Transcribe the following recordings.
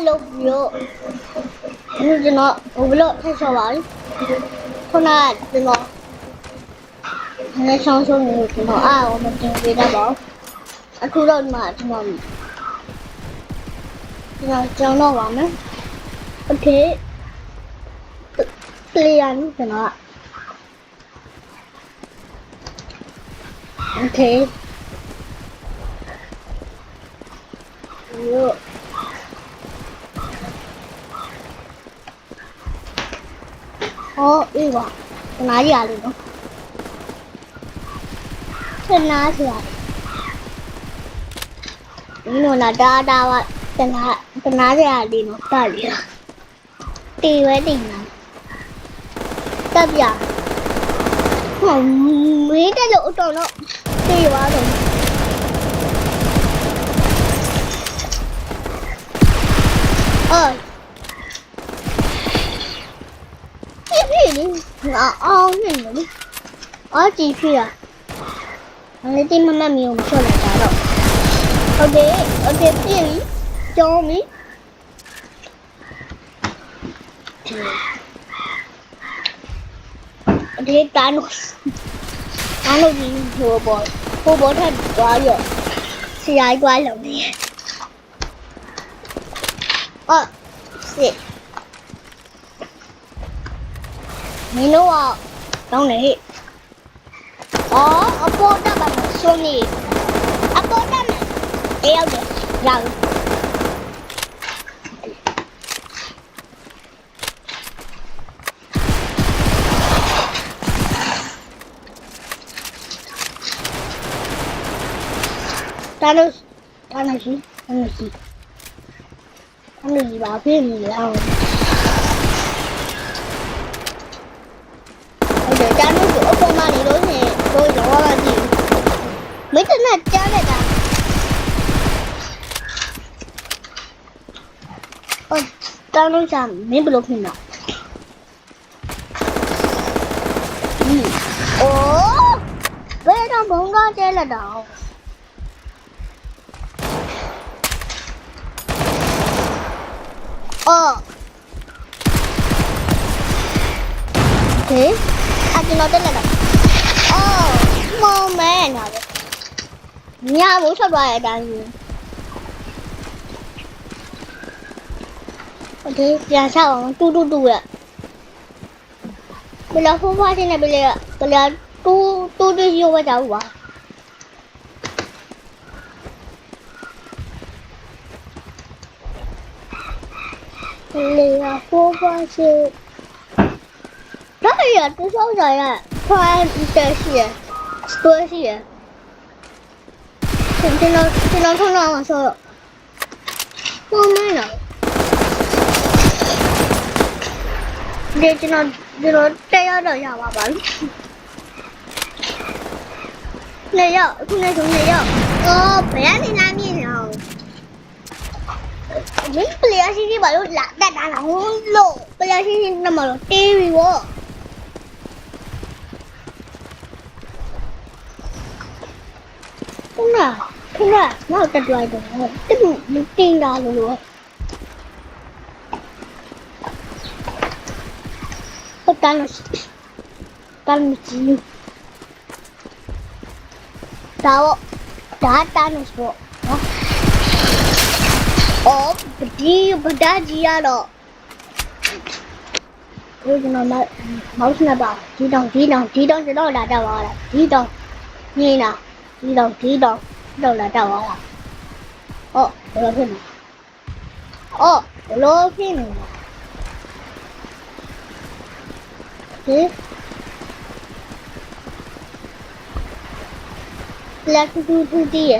လုပ်ပြီးတော့ကျွန်တော်ဘလို့ထည့်ချော်ပါလိခုနကကျွန်တော်လည်းဆောင်းဆုံးနေလို့ကျွန်တော်အားအောင်မတင်ပေးတတ်ပါဘူးအခုတော့ဒီမှာကျွန်တော်ကြောင်းတော့ပါမယ်โอเคplay ရမယ်ကျွန်တော်โอเคအေးပါခဏကြီးရလို့နော်ခဏဆရာဒီလိုလာတာကခဏဆရာလေးနော်တာလီတီဝဲတင်လာတက်ပြမင်းတက်လို့အတော်တော့တီသွားတယ်အောင်နေတယ်အော်ကြည့်ဖြစ်ရလည်းတိမမမျိုးမချော့လိုက်တာတော့โอเคပြင်ကြောင်းပြီဒီတာနိုဒီဟိုဘောထပ်သွားရဆရာကြီးကွာလုံနေစစ်မင်းတို့တောင်းနေဟဲ့အပေါ်တက်ပါမဆုံးနေအပေါ်တက်မယ်အေးရောက်တယ်ရောက်တာလို့ရှိပါပြင်းနေလားတာလို့အပေါ်မှာနေလို့နေတော့ရောလာကြည့်မင်းတနက်ကြားလိုက်တာတာလို့ချာမင်းဘယ်လိုဖြစ်နေဘယ်တော့ဘုံကကျဲလာတော့ဟေးကျွန်တော်တက်လာတော့မောင်မဲနာပဲညဘိုးထွက်သွားတဲ့အတိုင်းကြီးโอเคပြန်ဆောက်အောင်တူရဘယ်လိုဖိုးဖွားချင်းနဲ့ဘယ်လိုတူရိုးဝဲကြဘူးပါလေဖိုးဖွားချင်းဒါရတူဆောင်ကြရခွာတက်ရှိရစတိုးရှိရကျွန်တော်ထုံးတော့မှာဆိုမမနာဒီကျွန်တော်တက်ရတော့ရပါပါလေရောက်အခုလည်းဆုံးနေရောက်ဘယ်ကနေလာမြင်အောင်မင်းပလျာရှိဘာလို့လာတက်တာလားဟိုလို့ပလျာရှိနမလို့တေးပြီဗောခဏနောက်တက်လိုက်တော့တင်လာလို့တန်းကြီးဒါတန်းလို့နော်ပဒါကြီးရတော့ဒီကျွန်တော်မောက်စနပါဒီတောင်ကျွန်တော်လာတော့ပါလားဒီတောင်နေလားဒီတောင်လာတော့ပါလားဘယ်လိုဖြစ်နေလက်တူတီးရ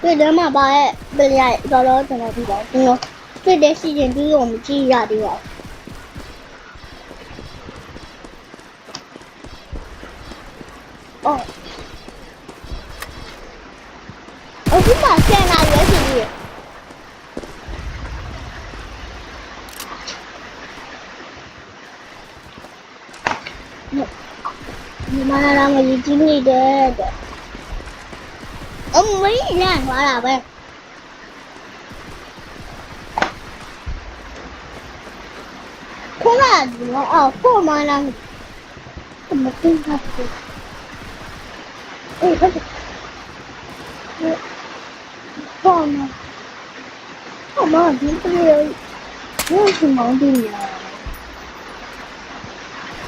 တွေ့တယ်မှာပါရဲ့ဘယ်ရိုက်တော့ကျွန်တော်ဒီပါကျွန်တော်တွေ့တဲ့စီရင်ပြီးတော့မကြည့်ရသေးပါအခုမှဆန်လာရွေးစီပြီးဒီမှာလာမကြီးနေတယ်မင်းရန်သွားတာပဲ ခုနကဒီမှာအော်ပို့မလာမသိဘူးအေးဟုတ်ပေါ့နော်အမဒီတည်းရောစမောင်းတင်ရ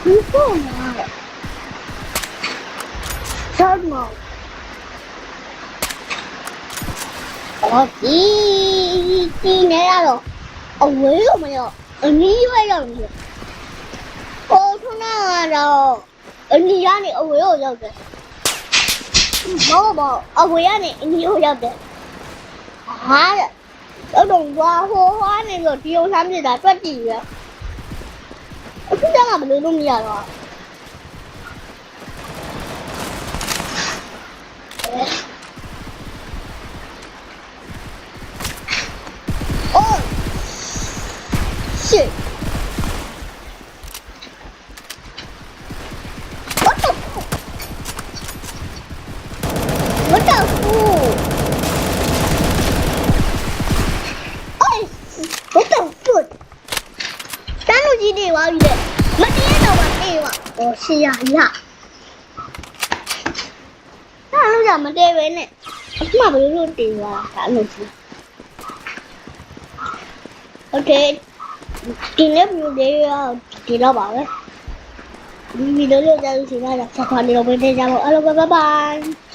ဒီပေါ့နော်ဆောက်မောင်းအော်ဒီနေရတော့အဝေးလို့မရောအနီးရွေးရောက်နေဟိုခုနကတော့အနီးကနေအဝေးကိုရောက်တယ်ဘောအဝေးကနေအနီးကိုရောက်တယ်ဟာတော့တော့ဟိုနေလို့ဒီအောင်ဆမ်းပြတာတွက်ကြည့်ရအခုကျမှဘယ်လိုလုပ်မရတော့အိုး shit what the fuck what the fuck what the fuck တန်းလူကြီးတွေပါပြီလေမတင်းတော့မတေးပါဟောရှေ့ရရတန်းလူကမတေးပဲနဲ့အမှဘယ်လိုတေးသွားတာလို့ရှိ Okay ဒီနေ့ဗီဒီယိုဒီတော့ပါပဲဒီဗီဒီယိုလေးကြာလို့ရှိရင်ဆက်သွားနေတော့ပြန်ကြပါဦးအားလုံး bye bye